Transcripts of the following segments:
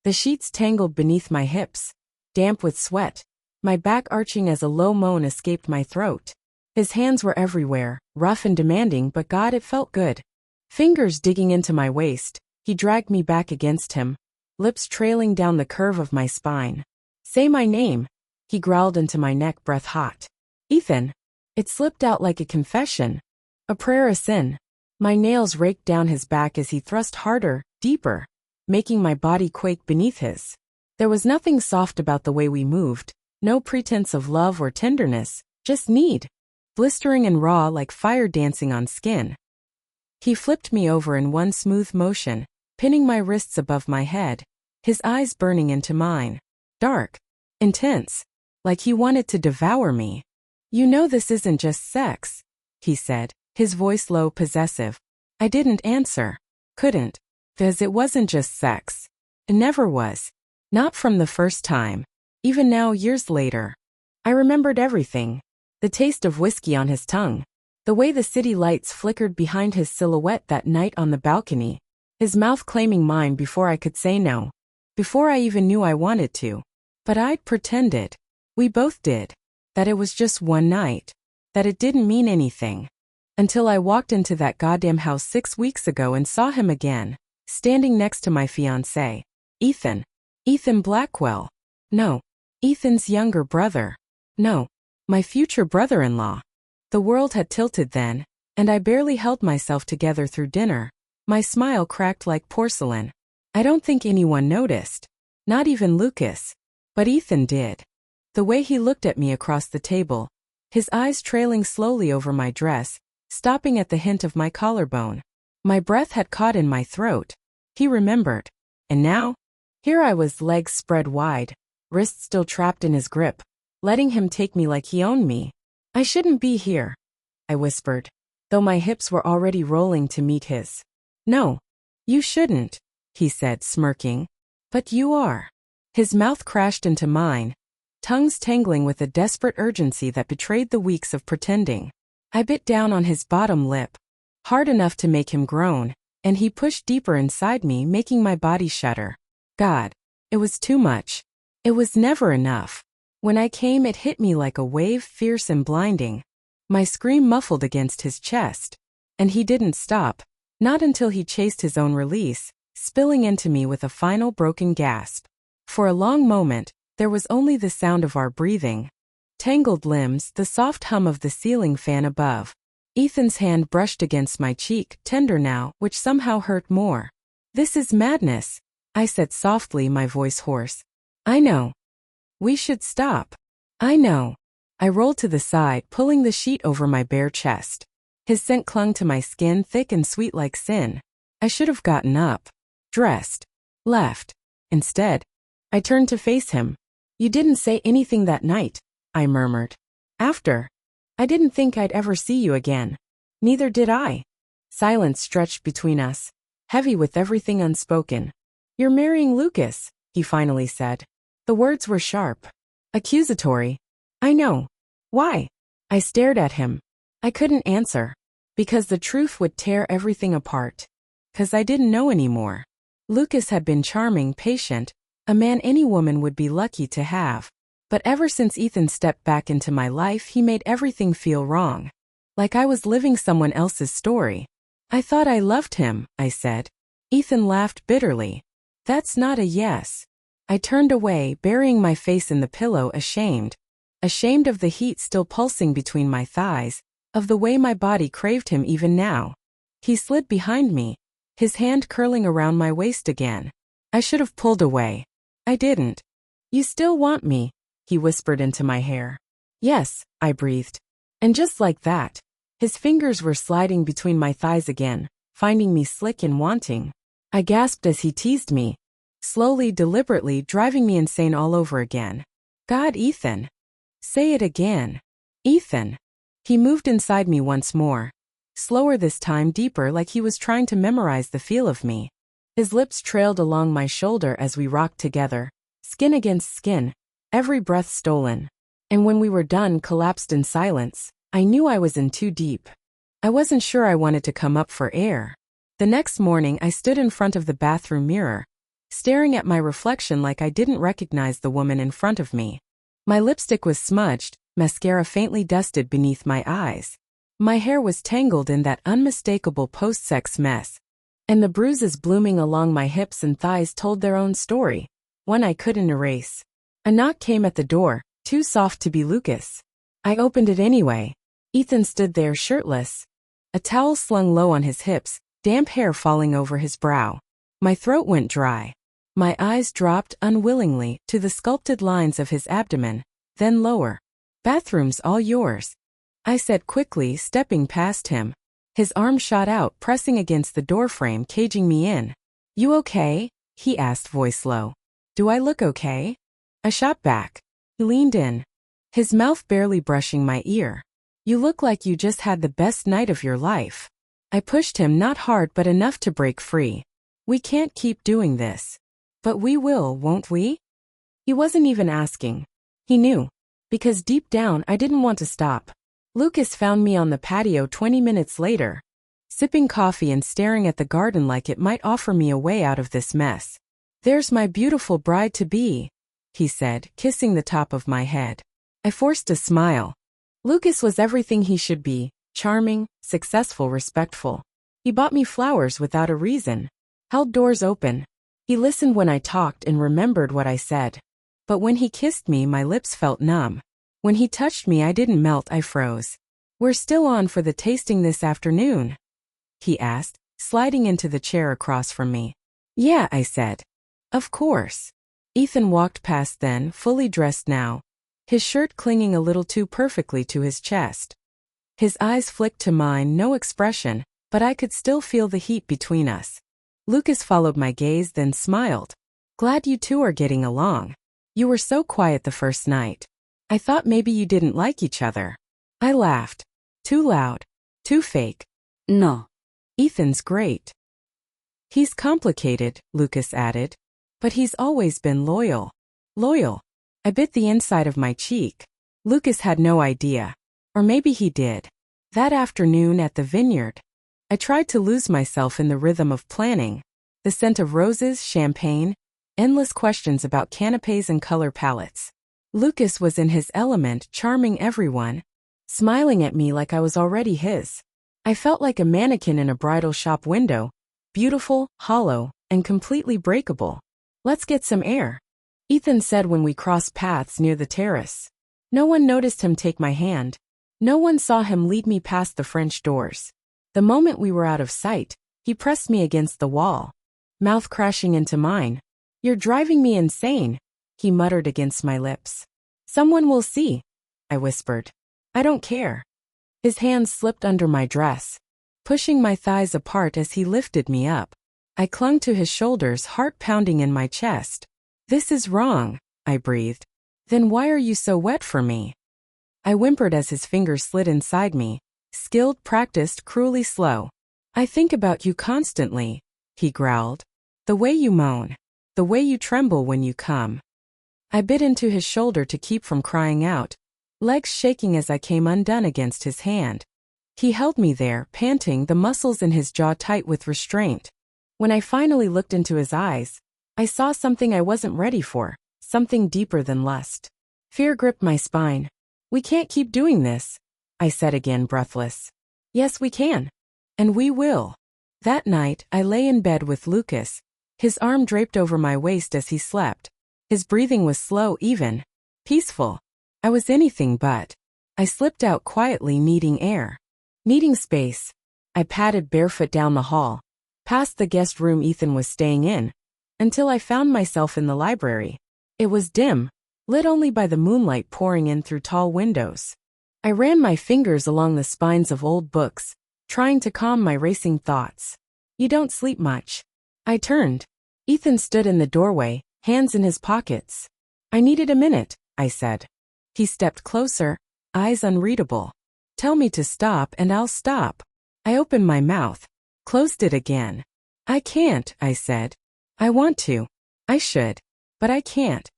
The sheets tangled beneath my hips, damp with sweat, my back arching as a low moan escaped my throat. His hands were everywhere, rough and demanding, but God, it felt good. Fingers digging into my waist, he dragged me back against him, lips trailing down the curve of my spine. Say my name, he growled into my neck, breath hot. Ethan. It slipped out like a confession. A prayer, a sin. My nails raked down his back as he thrust harder, deeper, making my body quake beneath his. There was nothing soft about the way we moved, no pretense of love or tenderness, just need. Blistering and raw like fire dancing on skin. He flipped me over in one smooth motion, pinning my wrists above my head, his eyes burning into mine. Dark. Intense. Like he wanted to devour me. You know this isn't just sex, he said, his voice low, possessive. I didn't answer. Couldn't. 'Cause it wasn't just sex. It never was. Not from the first time. Even now, years later. I remembered everything. The taste of whiskey on his tongue. The way the city lights flickered behind his silhouette that night on the balcony. His mouth claiming mine before I could say no. Before I even knew I wanted to. But I'd pretended. We both did. That it was just one night. That it didn't mean anything. Until I walked into that goddamn house 6 weeks ago and saw him again, standing next to my fiancé. Ethan. Ethan Blackwell. No. Ethan's younger brother. No. My future brother-in-law. The world had tilted then, and I barely held myself together through dinner. My smile cracked like porcelain. I don't think anyone noticed. Not even Lucas. But Ethan did. The way he looked at me across the table, his eyes trailing slowly over my dress, stopping at the hint of my collarbone. My breath had caught in my throat. He remembered. And now? Here I was, legs spread wide, wrists still trapped in his grip, letting him take me like he owned me. I shouldn't be here, I whispered, though my hips were already rolling to meet his. No, you shouldn't, he said, smirking. But you are. His mouth crashed into mine, tongues tangling with a desperate urgency that betrayed the weeks of pretending. I bit down on his bottom lip, hard enough to make him groan, and he pushed deeper inside me, making my body shudder. God, it was too much. It was never enough. When I came, it hit me like a wave, fierce and blinding. My scream muffled against his chest. And he didn't stop, not until he chased his own release, spilling into me with a final broken gasp. For a long moment, there was only the sound of our breathing. Tangled limbs, the soft hum of the ceiling fan above. Ethan's hand brushed against my cheek, tender now, which somehow hurt more. This is madness, I said softly, my voice hoarse. I know. We should stop. I know. I rolled to the side, pulling the sheet over my bare chest. His scent clung to my skin, thick and sweet like sin. I should have gotten up, dressed, left. Instead, I turned to face him. You didn't say anything that night, I murmured. After. I didn't think I'd ever see you again. Neither did I. Silence stretched between us, heavy with everything unspoken. You're marrying Lucas, he finally said. The words were sharp, accusatory. I know. Why? I stared at him. I couldn't answer. Because the truth would tear everything apart. 'Cause I didn't know anymore. Lucas had been charming, patient, a man any woman would be lucky to have. But ever since Ethan stepped back into my life, he made everything feel wrong. Like I was living someone else's story. I thought I loved him, I said. Ethan laughed bitterly. That's not a yes. I turned away, burying my face in the pillow, ashamed. Ashamed of the heat still pulsing between my thighs, of the way my body craved him even now. He slid behind me, his hand curling around my waist again. I should have pulled away. I didn't. You still want me, he whispered into my hair. Yes, I breathed. And just like that, his fingers were sliding between my thighs again, finding me slick and wanting. I gasped as he teased me, slowly, deliberately, driving me insane all over again. God, Ethan. Say it again. Ethan. He moved inside me once more. Slower this time, deeper, like he was trying to memorize the feel of me. His lips trailed along my shoulder as we rocked together, skin against skin, every breath stolen. And when we were done, collapsed in silence, I knew I was in too deep. I wasn't sure I wanted to come up for air. The next morning, I stood in front of the bathroom mirror, staring at my reflection like I didn't recognize the woman in front of me. My lipstick was smudged, mascara faintly dusted beneath my eyes. My hair was tangled in that unmistakable post-sex mess, and the bruises blooming along my hips and thighs told their own story, one I couldn't erase. A knock came at the door, too soft to be Lucas. I opened it anyway. Ethan stood there shirtless, a towel slung low on his hips, damp hair falling over his brow. My throat went dry. My eyes dropped unwillingly to the sculpted lines of his abdomen, then lower. "Bathroom's all yours," I said quickly, stepping past him. His arm shot out, pressing against the doorframe, caging me in. "You okay?" he asked, voice low. "Do I look okay?" I shot back. He leaned in, his mouth barely brushing my ear. "You look like you just had the best night of your life." I pushed him, not hard but enough to break free. "We can't keep doing this." "But we will, won't we?" He wasn't even asking. He knew. Because deep down I didn't want to stop. Lucas found me on the patio 20 minutes later, sipping coffee and staring at the garden like it might offer me a way out of this mess. "There's my beautiful bride-to-be," he said, kissing the top of my head. I forced a smile. Lucas was everything he should be: charming, successful, respectful. He bought me flowers without a reason, held doors open. He listened when I talked and remembered what I said. But when he kissed me, my lips felt numb. When he touched me, I didn't melt, I froze. "We're still on for the tasting this afternoon?" he asked, sliding into the chair across from me. "Yeah," I said. "Of course." Ethan walked past then, fully dressed now, his shirt clinging a little too perfectly to his chest. His eyes flicked to mine, no expression, but I could still feel the heat between us. Lucas followed my gaze, then smiled. "Glad you two are getting along. You were so quiet the first night. I thought maybe you didn't like each other." I laughed. "Too loud. Too fake." "No. Ethan's great." "He's complicated," Lucas added. "But he's always been loyal." "Loyal?" I bit the inside of my cheek. Lucas had no idea. Or maybe he did. That afternoon at the vineyard, I tried to lose myself in the rhythm of planning. The scent of roses, champagne, endless questions about canapes and color palettes. Lucas was in his element, charming everyone, smiling at me like I was already his. I felt like a mannequin in a bridal shop window, beautiful, hollow, and completely breakable. "Let's get some air," Ethan said when we crossed paths near the terrace. No one noticed him take my hand. No one saw him lead me past the French doors. The moment we were out of sight, he pressed me against the wall, mouth crashing into mine. "You're driving me insane," he muttered against my lips. "Someone will see," I whispered. "I don't care." His hands slipped under my dress, pushing my thighs apart as he lifted me up. I clung to his shoulders, heart pounding in my chest. "This is wrong," I breathed. "Then why are you so wet for me?" I whimpered as his fingers slid inside me, skilled, practiced, cruelly slow. "I think about you constantly," he growled. "The way you moan. The way you tremble when you come." I bit into his shoulder to keep from crying out, legs shaking as I came undone against his hand. He held me there, panting, the muscles in his jaw tight with restraint. When I finally looked into his eyes, I saw something I wasn't ready for, something deeper than lust. Fear gripped my spine. "We can't keep doing this," I said again, breathless. "Yes, we can. And we will." That night, I lay in bed with Lucas, his arm draped over my waist as he slept. His breathing was slow, even, peaceful. I was anything but. I slipped out quietly, needing air, needing space. I padded barefoot down the hall, past the guest room Ethan was staying in, until I found myself in the library. It was dim, lit only by the moonlight pouring in through tall windows. I ran my fingers along the spines of old books, trying to calm my racing thoughts. "You don't sleep much." I turned. Ethan stood in the doorway, hands in his pockets. "I needed a minute," I said. He stepped closer, eyes unreadable. "Tell me to stop and I'll stop." I opened my mouth, closed it again. "I can't," I said. "I want to. I should. But I can't."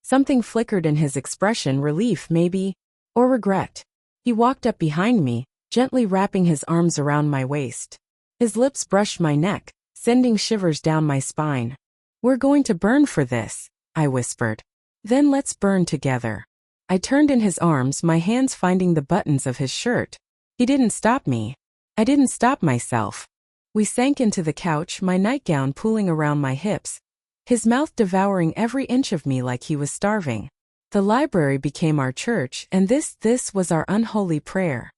Something flickered in his expression, relief maybe, or regret. He walked up behind me, gently wrapping his arms around my waist. His lips brushed my neck, sending shivers down my spine. We're going to burn for this, I whispered. Then let's burn together. I turned in his arms, my hands finding the buttons of his shirt. He didn't stop me. I didn't stop myself. We sank into the couch, my nightgown pooling around my hips, his mouth devouring every inch of me like he was starving. The library became our church, and this was our unholy prayer.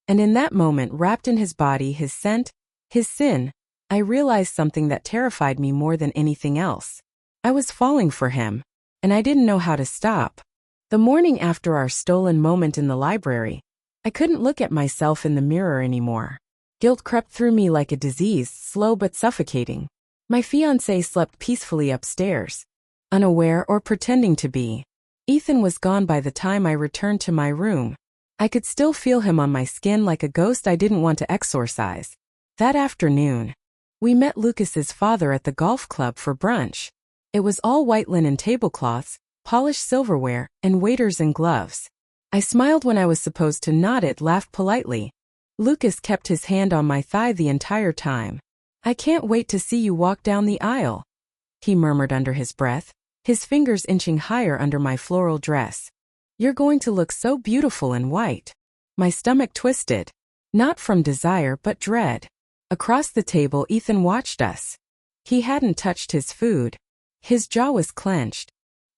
And in that moment, wrapped in his body, his scent, his sin, I realized something that terrified me more than anything else. I was falling for him, and I didn't know how to stop. The morning after our stolen moment in the library, I couldn't look at myself in the mirror anymore. Guilt crept through me like a disease, slow but suffocating. My fiancé slept peacefully upstairs, unaware or pretending to be. Ethan was gone by the time I returned to my room. I could still feel him on my skin like a ghost I didn't want to exorcise. That afternoon, we met Lucas's father at the golf club for brunch. It was all white linen tablecloths, polished silverware, and waiters in gloves. I smiled when I was supposed to, nodded, laughed politely. Lucas kept his hand on my thigh the entire time. "I can't wait to see you walk down the aisle," he murmured under his breath, his fingers inching higher under my floral dress. "You're going to look so beautiful in white." My stomach twisted, not from desire but dread. Across the table, Ethan watched us. He hadn't touched his food. His jaw was clenched,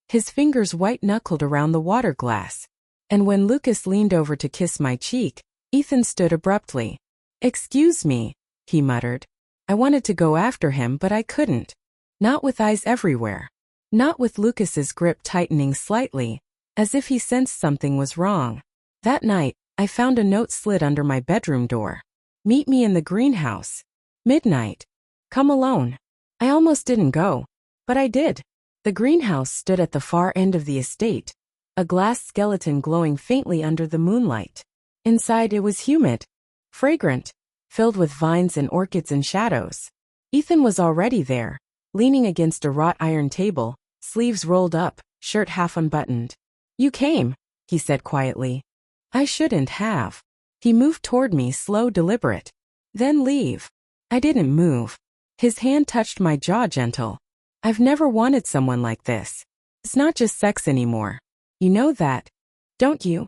his fingers white-knuckled around the water glass. And when Lucas leaned over to kiss my cheek, Ethan stood abruptly. "Excuse me," he muttered. I wanted to go after him, but I couldn't. Not with eyes everywhere. Not with Lucas's grip tightening slightly, as if he sensed something was wrong. That night, I found a note slid under my bedroom door. "Meet me in the greenhouse. Midnight. Come alone." I almost didn't go, but I did. The greenhouse stood at the far end of the estate, a glass skeleton glowing faintly under the moonlight. Inside it was humid, fragrant, filled with vines and orchids and shadows. Ethan was already there, leaning against a wrought iron table, sleeves rolled up, shirt half unbuttoned. "You came," he said quietly. "I shouldn't have." He moved toward me, slow, deliberate. "Then leave." I didn't move. His hand touched my jaw, gentle. "I've never wanted someone like this. It's not just sex anymore. You know that, don't you?"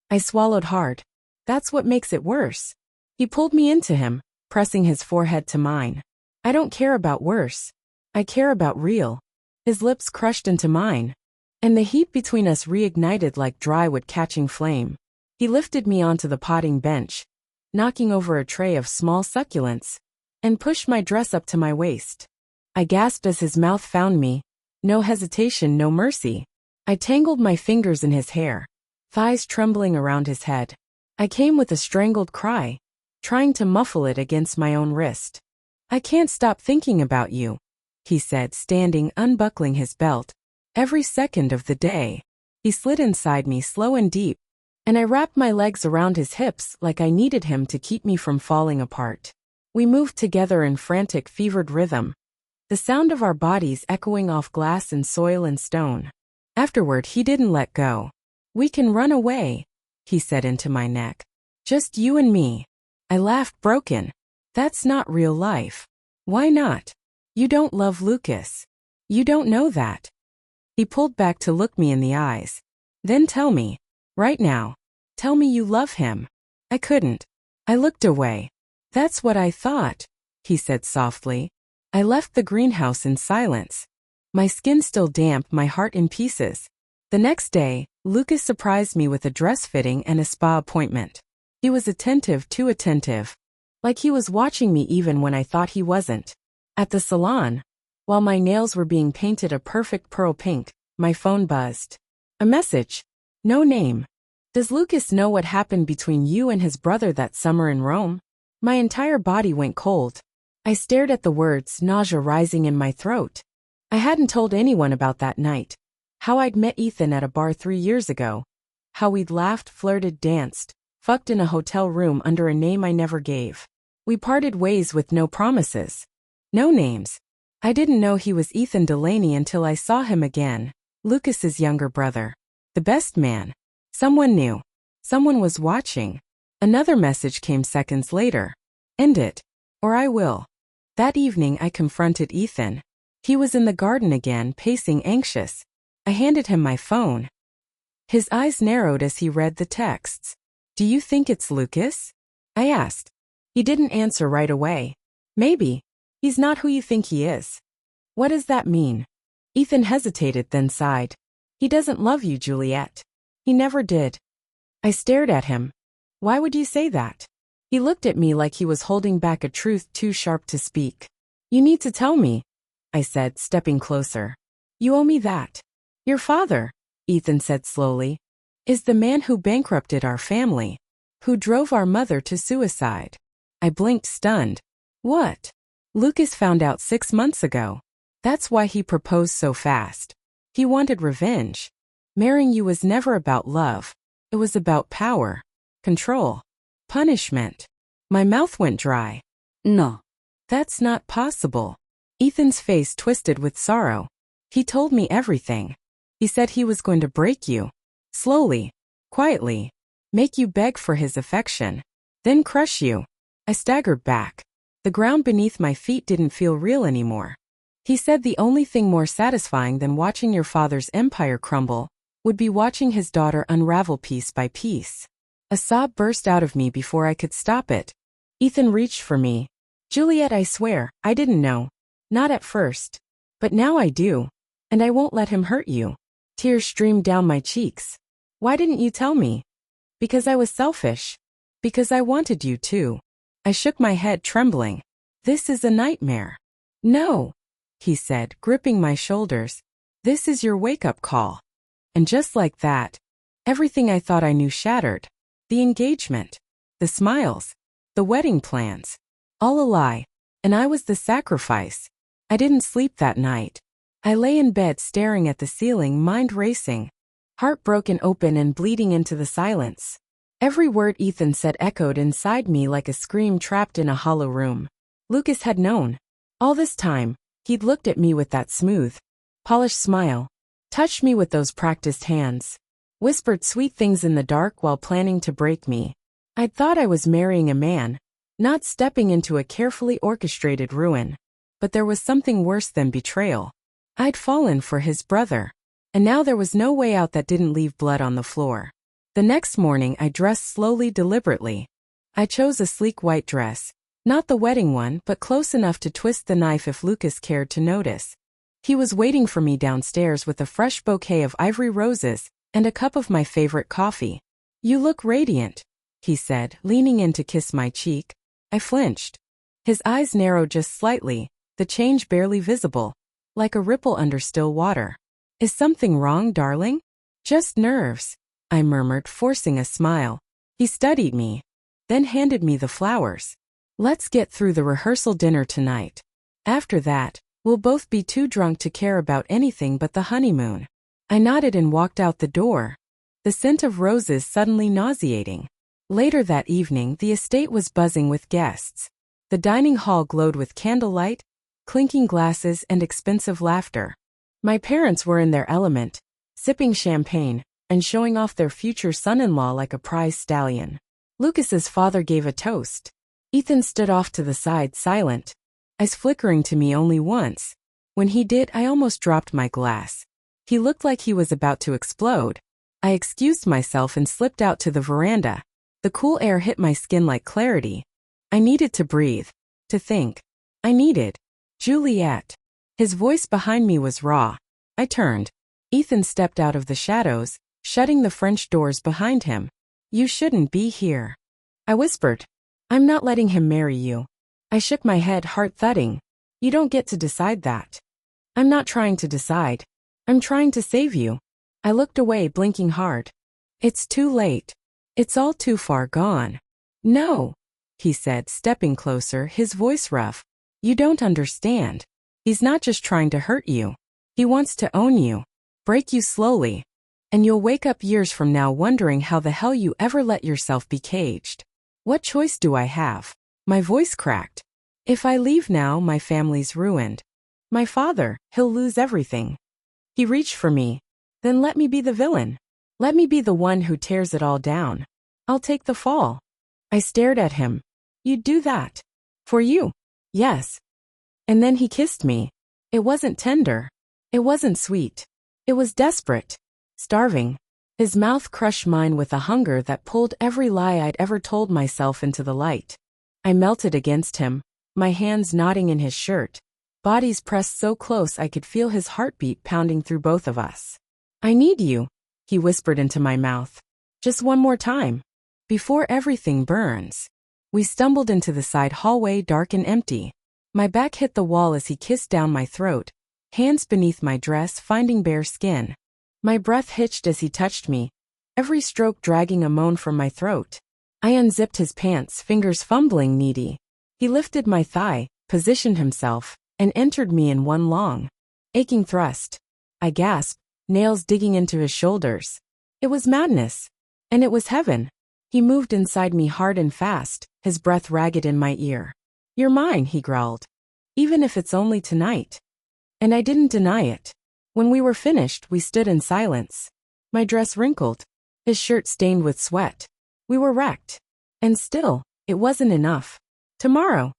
I swallowed hard. "That's what makes it worse." He pulled me into him, pressing his forehead to mine. "I don't care about worse. I care about real." His lips crushed into mine, and the heat between us reignited like dry wood catching flame. He lifted me onto the potting bench, knocking over a tray of small succulents, and pushed my dress up to my waist. I gasped as his mouth found me. No hesitation, no mercy. I tangled my fingers in his hair, thighs trembling around his head. I came with a strangled cry, trying to muffle it against my own wrist. "I can't stop thinking about you," he said, standing, unbuckling his belt. "Every second of the day." He slid inside me, slow and deep, and I wrapped my legs around his hips like I needed him to keep me from falling apart. We moved together in frantic, fevered rhythm, the sound of our bodies echoing off glass and soil and stone. Afterward, he didn't let go. "We can run away," he said into my neck. "Just you and me." I laughed, broken. "That's not real life." "Why not? You don't love Lucas. You don't know that." He pulled back to look me in the eyes. "Then tell me, right now. Tell me you love him." I couldn't. I looked away. "That's what I thought," he said softly. I left the greenhouse in silence, my skin still damp, my heart in pieces. The next day, Lucas surprised me with a dress fitting and a spa appointment. He was attentive, too attentive, like he was watching me even when I thought he wasn't. At the salon, while my nails were being painted a perfect pearl pink, my phone buzzed. A message. No name. "Does Lucas know what happened between you and his brother that summer in Rome?" My entire body went cold. I stared at the words, nausea rising in my throat. I hadn't told anyone about that night. How I'd met Ethan at a bar 3 years ago. How we'd laughed, flirted, danced, fucked in a hotel room under a name I never gave. We parted ways with no promises. No names. I didn't know he was Ethan Delaney until I saw him again. Lucas's younger brother. The best man. Someone knew. Someone was watching. Another message came seconds later. "End it, or I will." That evening I confronted Ethan. He was in the garden again, pacing anxious. I handed him my phone. His eyes narrowed as he read the texts. "Do you think it's Lucas?" I asked. He didn't answer right away. "Maybe. He's not who you think he is." "What does that mean?" Ethan hesitated, then sighed. "He doesn't love you, Juliet. He never did." I stared at him. "Why would you say that?" He looked at me like he was holding back a truth too sharp to speak. "You need to tell me," I said, stepping closer. "You owe me that." "Your father," Ethan said slowly, "is the man who bankrupted our family, who drove our mother to suicide." I blinked, stunned. "What?" "Lucas found out 6 months ago. That's why he proposed so fast. He wanted revenge. Marrying you was never about love. It was about power, control, punishment." My mouth went dry. "No. That's not possible." Ethan's face twisted with sorrow. "He told me everything. He said he was going to break you. Slowly, quietly, make you beg for his affection, then crush you." I staggered back. The ground beneath my feet didn't feel real anymore. "He said the only thing more satisfying than watching your father's empire crumble would be watching his daughter unravel piece by piece." A sob burst out of me before I could stop it. Ethan reached for me. "Juliet, I swear, I didn't know. Not at first. But now I do. And I won't let him hurt you." Tears streamed down my cheeks. "Why didn't you tell me?" "Because I was selfish. Because I wanted you to." I shook my head, trembling. "This is a nightmare." "No," he said, gripping my shoulders. "This is your wake-up call." And just like that, everything I thought I knew shattered. The engagement, the smiles, the wedding plans. All a lie. And I was the sacrifice. I didn't sleep that night. I lay in bed staring at the ceiling, mind racing, heart broken open and bleeding into the silence. Every word Ethan said echoed inside me like a scream trapped in a hollow room. Lucas had known. All this time, he'd looked at me with that smooth, polished smile, touched me with those practiced hands, whispered sweet things in the dark while planning to break me. I'd thought I was marrying a man, not stepping into a carefully orchestrated ruin. But there was something worse than betrayal. I'd fallen for his brother. And now there was no way out that didn't leave blood on the floor. The next morning I dressed slowly, deliberately. I chose a sleek white dress, not the wedding one, but close enough to twist the knife if Lucas cared to notice. He was waiting for me downstairs with a fresh bouquet of ivory roses and a cup of my favorite coffee. "You look radiant," he said, leaning in to kiss my cheek. I flinched. His eyes narrowed just slightly, the change barely visible, like a ripple under still water. "Is something wrong, darling?" "Just nerves," I murmured, forcing a smile. He studied me, then handed me the flowers. "Let's get through the rehearsal dinner tonight. After that, we'll both be too drunk to care about anything but the honeymoon." I nodded and walked out the door, the scent of roses suddenly nauseating. Later that evening, the estate was buzzing with guests. The dining hall glowed with candlelight, clinking glasses, and expensive laughter. My parents were in their element, sipping champagne and showing off their future son-in-law like a prize stallion. Lucas's father gave a toast. Ethan stood off to the side, silent, eyes flickering to me only once. When he did, I almost dropped my glass. He looked like he was about to explode. I excused myself and slipped out to the veranda. The cool air hit my skin like clarity. I needed to breathe, to think. I needed Juliet. His voice behind me was raw. I turned. Ethan stepped out of the shadows, shutting the French doors behind him. "You shouldn't be here," I whispered. "I'm not letting him marry you." I shook my head, heart thudding. "You don't get to decide that." "I'm not trying to decide. I'm trying to save you." I looked away, blinking hard. "It's too late. It's all too far gone." "No," he said, stepping closer, his voice rough. "You don't understand. He's not just trying to hurt you. He wants to own you, break you slowly. And you'll wake up years from now wondering how the hell you ever let yourself be caged." "What choice do I have?" My voice cracked. "If I leave now, my family's ruined. My father, he'll lose everything." He reached for me. "Then let me be the villain. Let me be the one who tears it all down. I'll take the fall." I stared at him. "You'd do that? For you?" "Yes." And then he kissed me. It wasn't tender. It wasn't sweet. It was desperate. Starving. His mouth crushed mine with a hunger that pulled every lie I'd ever told myself into the light. I melted against him, my hands knotting in his shirt, bodies pressed so close I could feel his heartbeat pounding through both of us. "I need you," he whispered into my mouth. "Just one more time. Before everything burns." We stumbled into the side hallway, dark and empty. My back hit the wall as he kissed down my throat, hands beneath my dress finding bare skin. My breath hitched as he touched me, every stroke dragging a moan from my throat. I unzipped his pants, fingers fumbling needy. He lifted my thigh, positioned himself, and entered me in one long, aching thrust. I gasped, nails digging into his shoulders. It was madness. And it was heaven. He moved inside me hard and fast, his breath ragged in my ear. "You're mine," he growled. "Even if it's only tonight." And I didn't deny it. When we were finished, we stood in silence. My dress wrinkled, his shirt stained with sweat. We were wrecked. And still, it wasn't enough. "Tomorrow,"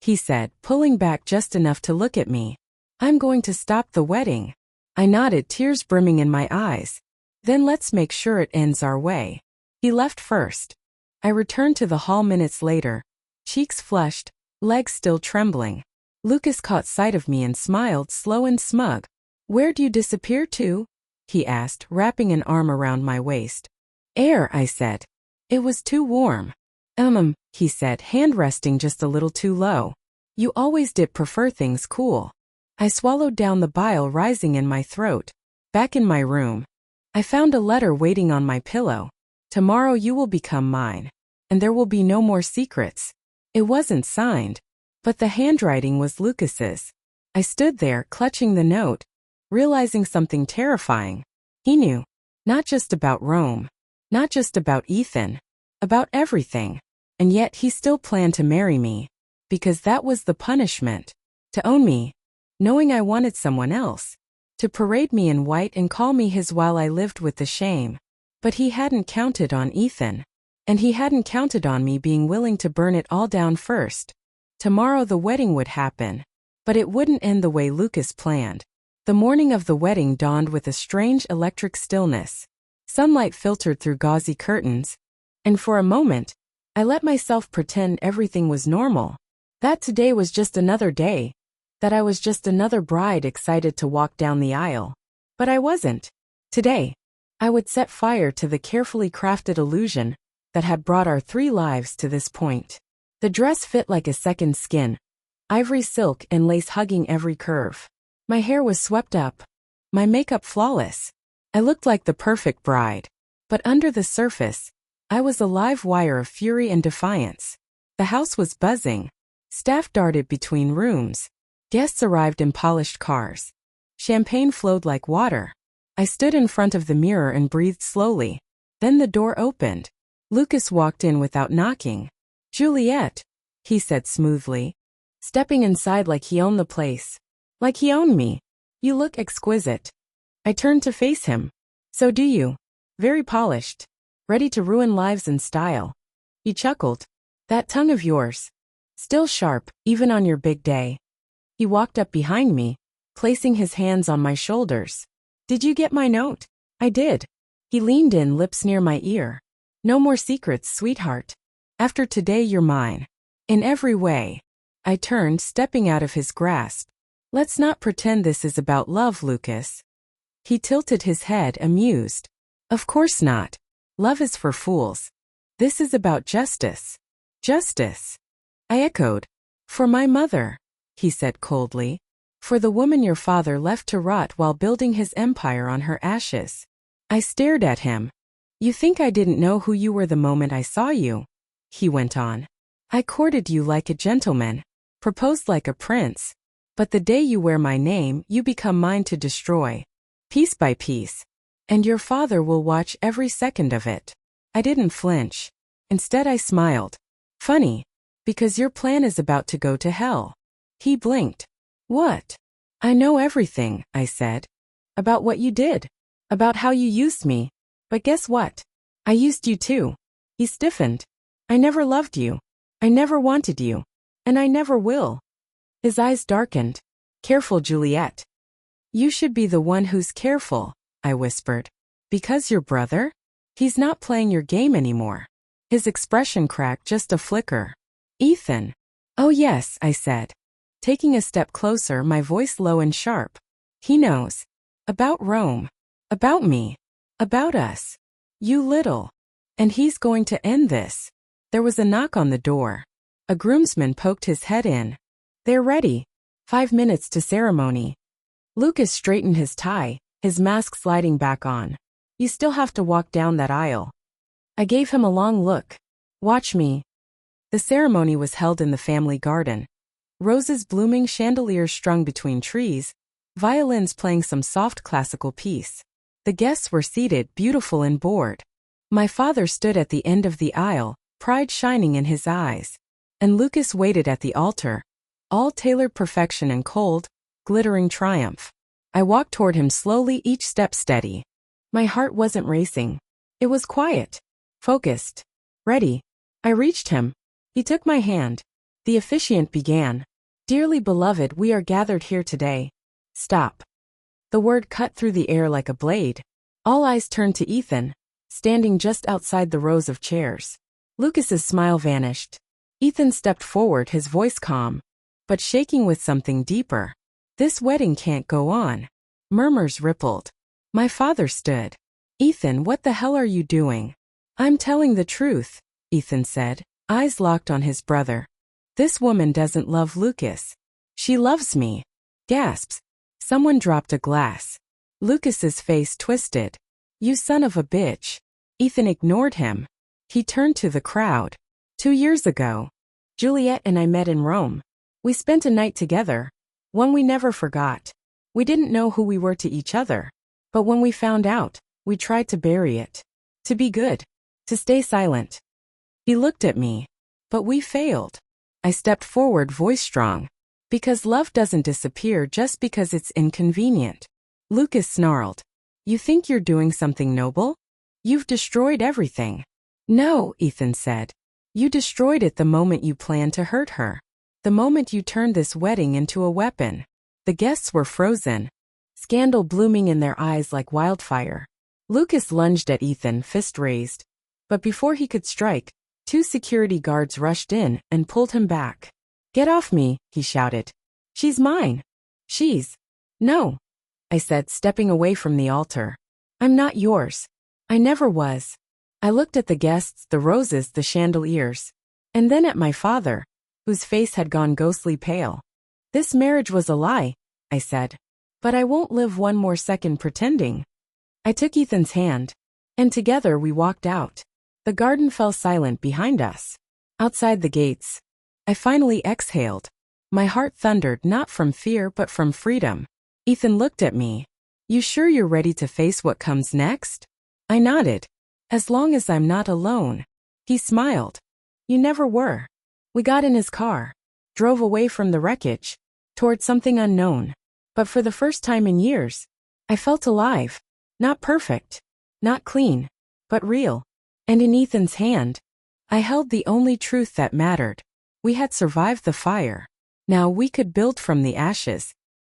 he said, pulling back just enough to look at me. "I'm going to stop the wedding." I nodded, tears brimming in my eyes. "Then let's make sure it ends our way." He left first. I returned to the hall minutes later, cheeks flushed, legs still trembling. Lucas caught sight of me and smiled, slow and smug. "Where'd you disappear to?" he asked, wrapping an arm around my waist. "Air," I said. "It was too warm." He said, hand resting just a little too low. "You always did prefer things cool." I swallowed down the bile rising in my throat. Back in my room, I found a letter waiting on my pillow. "Tomorrow you will become mine, and there will be no more secrets." It wasn't signed, but the handwriting was Lucas's. I stood there, clutching the note, realizing something terrifying. He knew. Not just about Rome. Not just about Ethan. About everything. And yet he still planned to marry me. Because that was the punishment. To own me. Knowing I wanted someone else. To parade me in white and call me his while I lived with the shame. But he hadn't counted on Ethan. And he hadn't counted on me being willing to burn it all down first. Tomorrow the wedding would happen. But it wouldn't end the way Lucas planned. The morning of the wedding dawned with a strange electric stillness. Sunlight filtered through gauzy curtains. And for a moment, I let myself pretend everything was normal. That today was just another day. That I was just another bride excited to walk down the aisle. But I wasn't. Today, I would set fire to the carefully crafted illusion that had brought our 3 lives to this point. The dress fit like a second skin, ivory silk and lace hugging every curve. My hair was swept up, my makeup flawless. I looked like the perfect bride. But under the surface, I was a live wire of fury and defiance. The house was buzzing. Staff darted between rooms. Guests arrived in polished cars. Champagne flowed like water. I stood in front of the mirror and breathed slowly. Then the door opened. Lucas walked in without knocking. "Juliet," he said smoothly, stepping inside like he owned the place. Like he owned me. "You look exquisite." I turned to face him. "So do you. Very polished. Ready to ruin lives in style." He chuckled. "That tongue of yours. Still sharp, even on your big day." He walked up behind me, placing his hands on my shoulders. "Did you get my note?" "I did." He leaned in, lips near my ear. "No more secrets, sweetheart. After today you're mine. In every way." I turned, stepping out of his grasp. "Let's not pretend this is about love, Lucas." He tilted his head, amused. "Of course not. Love is for fools. This is about justice." "Justice?" I echoed. "For my mother," he said coldly. "For the woman your father left to rot while building his empire on her ashes." I stared at him. "You think I didn't know who you were the moment I saw you?" he went on. "I courted you like a gentleman, proposed like a prince. But the day you wear my name, you become mine to destroy. Piece by piece. And your father will watch every second of it." I didn't flinch. Instead I smiled. "Funny. Because your plan is about to go to hell." He blinked. "What?" "I know everything," I said. "About what you did. About how you used me. But guess what? I used you too." He stiffened. "I never loved you. I never wanted you. And I never will." His eyes darkened. Careful, Juliet. You should be the one who's careful, I whispered. Because your brother? He's not playing your game anymore. His expression cracked just a flicker. Ethan. Oh yes, I said. Taking a step closer, my voice low and sharp. He knows. About Rome. About me. About us. You little. And he's going to end this. There was a knock on the door. A groomsman poked his head in. They're ready. 5 minutes to ceremony. Lucas straightened his tie, his mask sliding back on. You still have to walk down that aisle. I gave him a long look. Watch me. The ceremony was held in the family garden. Roses blooming, chandeliers strung between trees, violins playing some soft classical piece. The guests were seated, beautiful and bored. My father stood at the end of the aisle, pride shining in his eyes. And Lucas waited at the altar, all tailored perfection and cold, glittering triumph. I walked toward him slowly, each step steady. My heart wasn't racing. It was quiet, focused, ready. I reached him. He took my hand. The officiant began. Dearly beloved, we are gathered here today. Stop. The word cut through the air like a blade. All eyes turned to Ethan, standing just outside the rows of chairs. Lucas's smile vanished. Ethan stepped forward, his voice calm, but shaking with something deeper. This wedding can't go on. Murmurs rippled. My father stood. Ethan, what the hell are you doing? I'm telling the truth, Ethan said, eyes locked on his brother. This woman doesn't love Lucas. She loves me. Gasps. Someone dropped a glass. Lucas's face twisted. You son of a bitch. Ethan ignored him. He turned to the crowd. 2 years ago, Juliet and I met in Rome. We spent a night together, one we never forgot. We didn't know who we were to each other. But when we found out, we tried to bury it. To be good. To stay silent. He looked at me. But we failed. I stepped forward, voice strong. Because love doesn't disappear just because it's inconvenient. Lucas snarled. You think you're doing something noble? You've destroyed everything. No, Ethan said. You destroyed it the moment you planned to hurt her. The moment you turned this wedding into a weapon. The guests were frozen. Scandal blooming in their eyes like wildfire. Lucas lunged at Ethan, fist raised. But before he could strike, 2 security guards rushed in and pulled him back. Get off me, he shouted. She's mine. She's. No, I said, stepping away from the altar. I'm not yours. I never was. I looked at the guests, the roses, the chandeliers. And then at my father, whose face had gone ghostly pale. This marriage was a lie, I said. But I won't live one more second pretending. I took Ethan's hand. And together we walked out. The garden fell silent behind us. Outside the gates, I finally exhaled. My heart thundered, not from fear but from freedom. Ethan looked at me. You sure you're ready to face what comes next? I nodded. As long as I'm not alone. He smiled. You never were. We got in his car. Drove away from the wreckage. Toward something unknown. But for the first time in years, I felt alive. Not perfect. Not clean. But real. And in Ethan's hand, I held the only truth that mattered. We had survived the fire. Now we could build from the ashes.